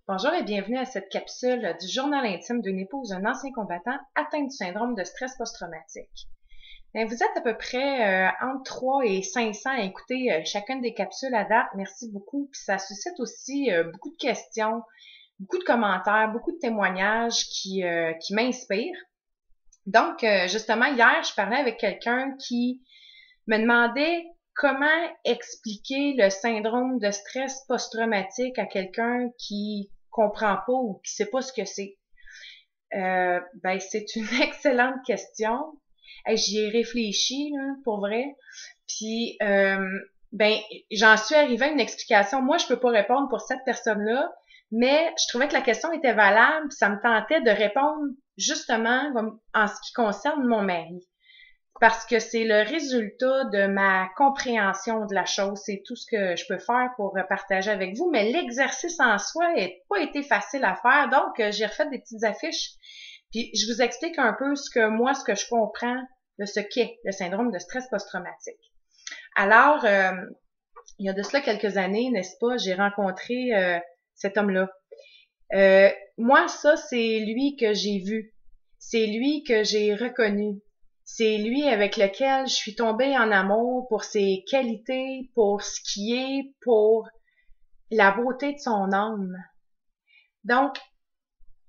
Bonjour et bienvenue à cette capsule du journal intime d'une épouse d'un ancien combattant atteint du syndrome de stress post-traumatique. Bien, vous êtes à peu près entre 3 et 500 à écouter chacune des capsules à date. Merci beaucoup. Puis ça suscite aussi beaucoup de questions, beaucoup de commentaires, beaucoup de témoignages qui m'inspirent. Donc, justement, hier, je parlais avec quelqu'un qui me demandait comment expliquer le syndrome de stress post-traumatique à quelqu'un qui comprend pas ou qui sait pas ce que c'est? Ben, c'est une excellente question. Hey, j'y ai réfléchi, là, pour vrai. Puis, ben, j'en suis arrivée à une explication. Moi, je peux pas répondre pour cette personne-là, mais je trouvais que la question était valable. Ça me tentait de répondre justement en ce qui concerne mon mari. Parce que c'est le résultat de ma compréhension de la chose. C'est tout ce que je peux faire pour partager avec vous. Mais l'exercice en soi n'a pas été facile à faire. Donc, j'ai refait des petites affiches. Puis, je vous explique un peu ce que je comprends de ce qu'est le syndrome de stress post-traumatique. Alors, il y a de cela quelques années, n'est-ce pas, j'ai rencontré cet homme-là. Moi, ça, c'est lui que j'ai vu. C'est lui que j'ai reconnu. C'est lui avec lequel je suis tombée en amour pour ses qualités, pour ce qui est, pour la beauté de son âme. Donc,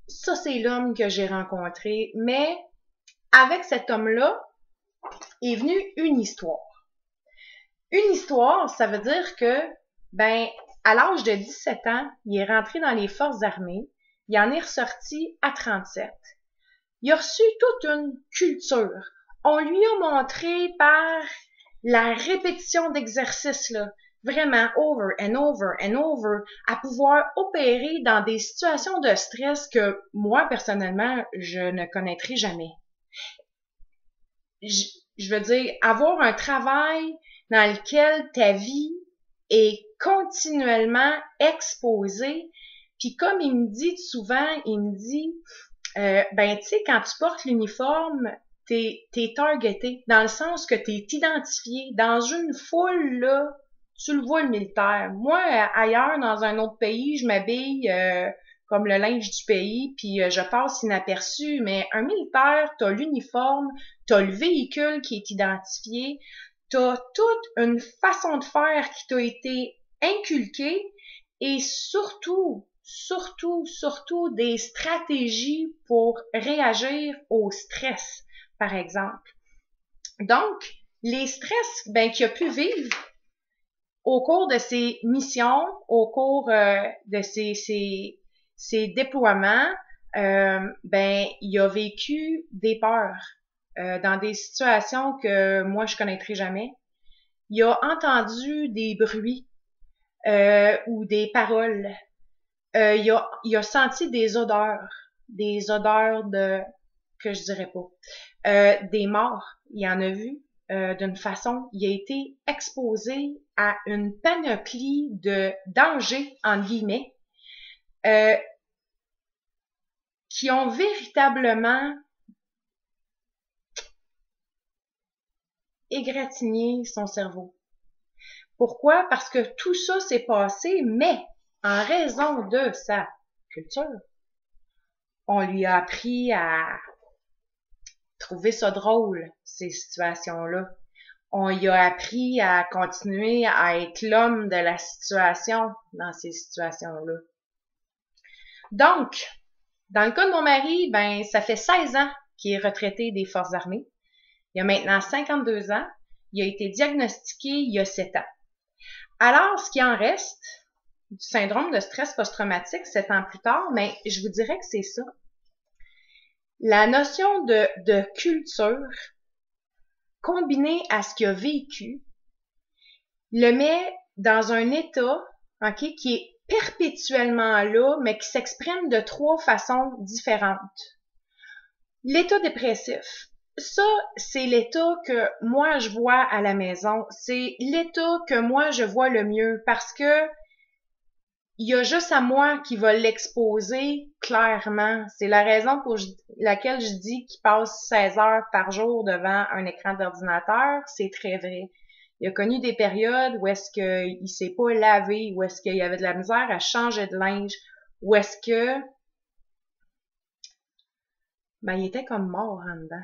ça, c'est l'homme que j'ai rencontré. Mais avec cet homme-là est venue une histoire. Une histoire, ça veut dire que, ben, à l'âge de 17 ans, il est rentré dans les forces armées. Il en est ressorti à 37. Il a reçu toute une culture. On lui a montré par la répétition d'exercices, là, vraiment over and over and over, à pouvoir opérer dans des situations de stress que moi, personnellement, je ne connaîtrai jamais. Je veux dire, avoir un travail dans lequel ta vie est continuellement exposée, puis comme il me dit souvent, il me dit, ben, tu sais, quand tu portes l'uniforme, t'es targeté, dans le sens que t'es identifié. Dans une foule, là, tu le vois, le militaire. Moi, ailleurs, dans un autre pays, je m'habille comme le linge du pays, puis je passe inaperçu. Mais un militaire, t'as l'uniforme, t'as le véhicule qui est identifié, t'as toute une façon de faire qui t'a été inculquée, et surtout des stratégies pour réagir au stress, par exemple. Donc, les stress, ben, qu'il a pu vivre au cours de ses missions, au cours de ses déploiements, ben, il a vécu des peurs dans des situations que moi, je connaîtrais jamais. Il a entendu des bruits ou des paroles. Il a senti des odeurs de, que je dirais pas, des morts, il en a vu d'une façon, il a été exposé à une panoplie de dangers, entre guillemets, qui ont véritablement égratigné son cerveau. Pourquoi? Parce que tout ça s'est passé, mais en raison de sa culture, on lui a appris à trouver ça drôle, ces situations-là. On lui a appris à continuer à être l'homme de la situation dans ces situations-là. Donc, dans le cas de mon mari, ben, ça fait 16 ans qu'il est retraité des forces armées. Il a maintenant 52 ans. Il a été diagnostiqué il y a 7 ans. Alors, ce qui en reste du syndrome de stress post-traumatique 7 ans plus tard, mais je vous dirais que c'est ça. La notion de culture combinée à ce qu'il a vécu le met dans un état, ok, qui est perpétuellement là, mais qui s'exprime de 3 façons différentes. L'état dépressif. Ça, c'est l'état que moi je vois à la maison. C'est l'état que moi je vois le mieux parce que il y a juste à moi qui va l'exposer clairement. C'est la raison pour laquelle je dis qu'il passe 16 heures par jour devant un écran d'ordinateur. C'est très vrai. Il a connu des périodes où est-ce qu'il s'est pas lavé, où est-ce qu'il y avait de la misère à changer de linge, où est-ce que, ben, il était comme mort en dedans.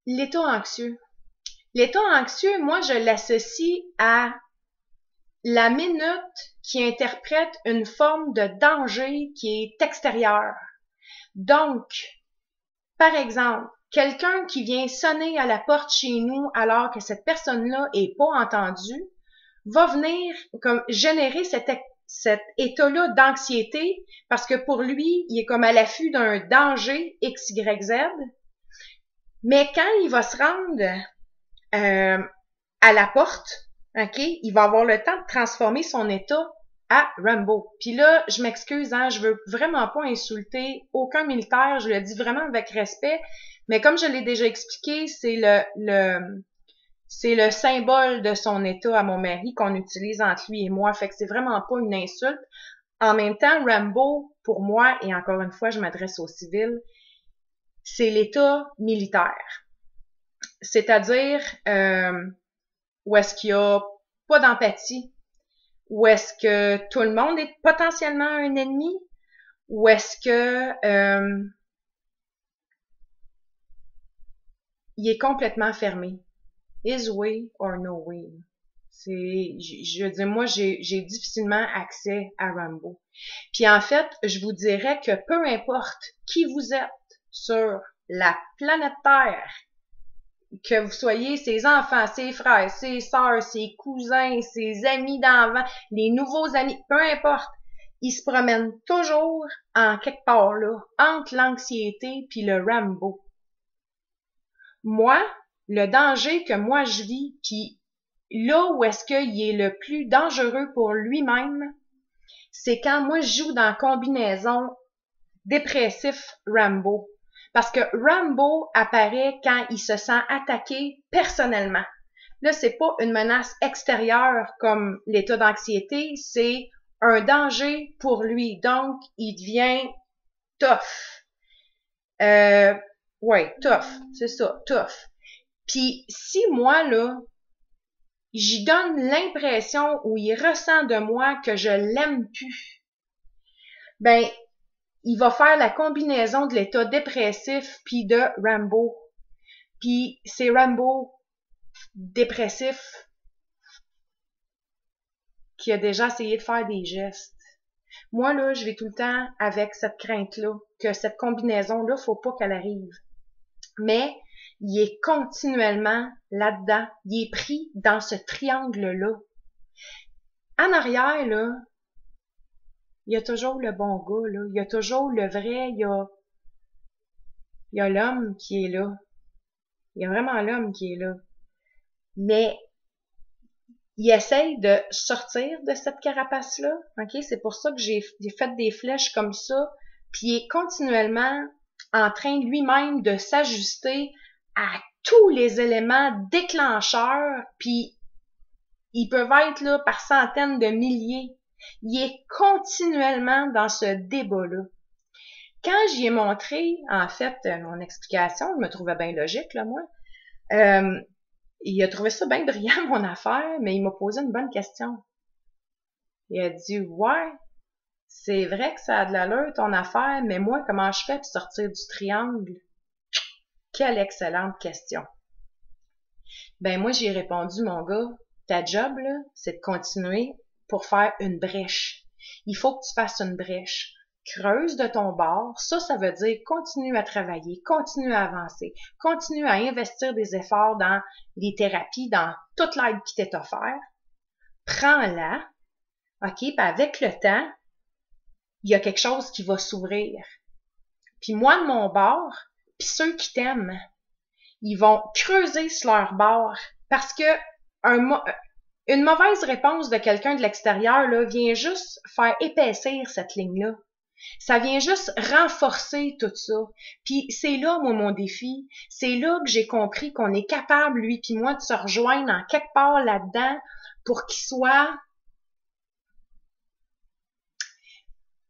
L'état anxieux. L'état anxieux, moi, je l'associe à la minute qui interprète une forme de danger qui est extérieure. Donc, par exemple, quelqu'un qui vient sonner à la porte chez nous alors que cette personne-là est pas entendue, va venir comme générer cet état-là d'anxiété parce que pour lui, il est comme à l'affût d'un danger X, Y, Z. Mais quand il va se rendre à la porte, OK, il va avoir le temps de transformer son état à Rambo. Puis là, je m'excuse, hein, je veux vraiment pas insulter aucun militaire, je le dis vraiment avec respect, mais comme je l'ai déjà expliqué, c'est le symbole de son état à mon mari qu'on utilise entre lui et moi, fait que c'est vraiment pas une insulte. En même temps, Rambo, pour moi, et encore une fois, je m'adresse aux civils, c'est l'état militaire. C'est-à-dire où est-ce qu'il y a pas d'empathie, où est-ce que tout le monde est potentiellement un ennemi, où est-ce que il est complètement fermé. His way or no way. Je veux dire, moi, j'ai difficilement accès à Rambo. Puis en fait, je vous dirais que peu importe qui vous êtes sur la planète Terre, que vous soyez ses enfants, ses frères, ses sœurs, ses cousins, ses amis d'avant, les nouveaux amis, peu importe, ils se promènent toujours en quelque part là, entre l'anxiété puis le Rambo. Moi, le danger que moi je vis, puis là où est-ce qu'il est le plus dangereux pour lui-même, c'est quand moi je joue dans la combinaison dépressif Rambo. Parce que Rambo apparaît quand il se sent attaqué personnellement. Là, c'est pas une menace extérieure comme l'état d'anxiété, c'est un danger pour lui. Donc, il devient tough. Ouais, tough, c'est ça, tough. Puis si moi, là, j'y donne l'impression ou il ressent de moi que je l'aime plus, ben, il va faire la combinaison de l'état dépressif puis de Rambo. Puis c'est Rambo dépressif qui a déjà essayé de faire des gestes. Moi, là, je vais tout le temps avec cette crainte-là, que cette combinaison-là, faut pas qu'elle arrive. Mais il est continuellement là-dedans. Il est pris dans ce triangle-là. En arrière, là, il y a toujours le bon gars, là. Il y a toujours le vrai, il y a l'homme qui est là. Il y a vraiment l'homme qui est là. Mais il essaye de sortir de cette carapace-là. OK? C'est pour ça que j'ai fait des flèches comme ça. Puis il est continuellement en train lui-même de s'ajuster à tous les éléments déclencheurs. Puis ils peuvent être là par centaines de milliers. Il est continuellement dans ce débat-là. Quand j'y ai montré, en fait, mon explication, je me trouvais bien logique, là, moi. Il a trouvé ça bien brillant, mon affaire, mais il m'a posé une bonne question. Il a dit, ouais, c'est vrai que ça a de l'allure, ton affaire, mais moi, comment je fais pour sortir du triangle? Quelle excellente question. Ben, moi, j'ai répondu, mon gars, ta job, là, c'est de continuer pour faire une brèche. Il faut que tu fasses une brèche. Creuse de ton bord. Ça veut dire continue à travailler, continue à avancer, continue à investir des efforts dans les thérapies, dans toute l'aide qui t'est offerte. Prends-la, OK? Puis avec le temps, il y a quelque chose qui va s'ouvrir. Puis moi, de mon bord, puis ceux qui t'aiment, ils vont creuser sur leur bord parce que une mauvaise réponse de quelqu'un de l'extérieur là, vient juste faire épaissir cette ligne-là. Ça vient juste renforcer tout ça. Puis c'est là, moi, mon défi. C'est là que j'ai compris qu'on est capable, lui puis moi, de se rejoindre en quelque part là-dedans pour qu'il soit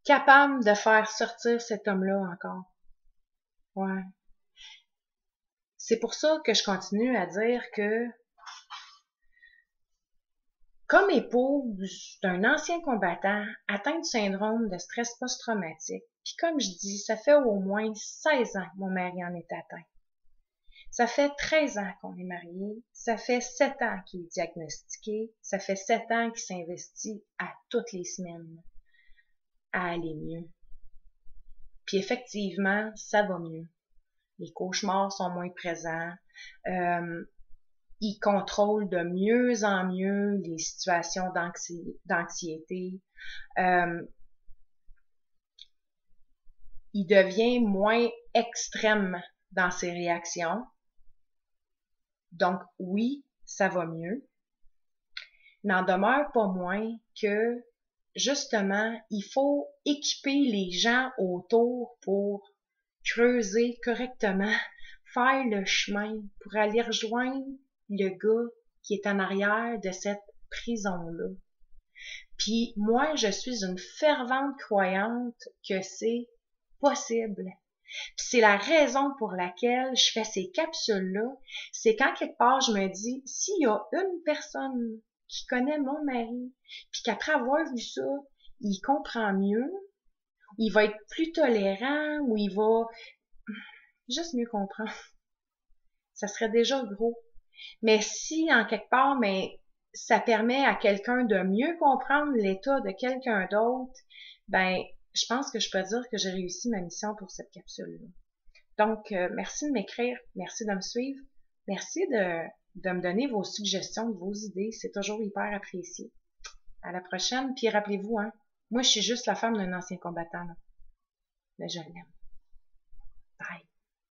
capable de faire sortir cet homme-là encore. Ouais. C'est pour ça que je continue à dire que Comme épouse d'un ancien combattant atteint du syndrome de stress post-traumatique, puis comme je dis, ça fait au moins 16 ans que mon mari en est atteint. Ça fait 13 ans qu'on est mariés, ça fait 7 ans qu'il est diagnostiqué, ça fait 7 ans qu'il s'investit à toutes les semaines à aller mieux. Puis effectivement, ça va mieux. Les cauchemars sont moins présents. Il contrôle de mieux en mieux les situations d'anxiété. Il devient moins extrême dans ses réactions. Donc oui, ça va mieux. N'en demeure pas moins que, justement, il faut équiper les gens autour pour creuser correctement, faire le chemin pour aller rejoindre le gars qui est en arrière de cette prison-là. Puis moi, je suis une fervente croyante que c'est possible. Puis c'est la raison pour laquelle je fais ces capsules-là. C'est quand quelque part je me dis, s'il y a une personne qui connaît mon mari, puis qu'après avoir vu ça, il comprend mieux, il va être plus tolérant, ou il va juste mieux comprendre. Ça serait déjà gros. Mais si, en quelque part, mais ça permet à quelqu'un de mieux comprendre l'état de quelqu'un d'autre, ben, je pense que je peux dire que j'ai réussi ma mission pour cette capsule-là. Donc, merci de m'écrire, merci de me suivre, merci de me donner vos suggestions, vos idées, c'est toujours hyper apprécié. À la prochaine, puis rappelez-vous, hein, moi je suis juste la femme d'un ancien combattant, là. Mais je l'aime.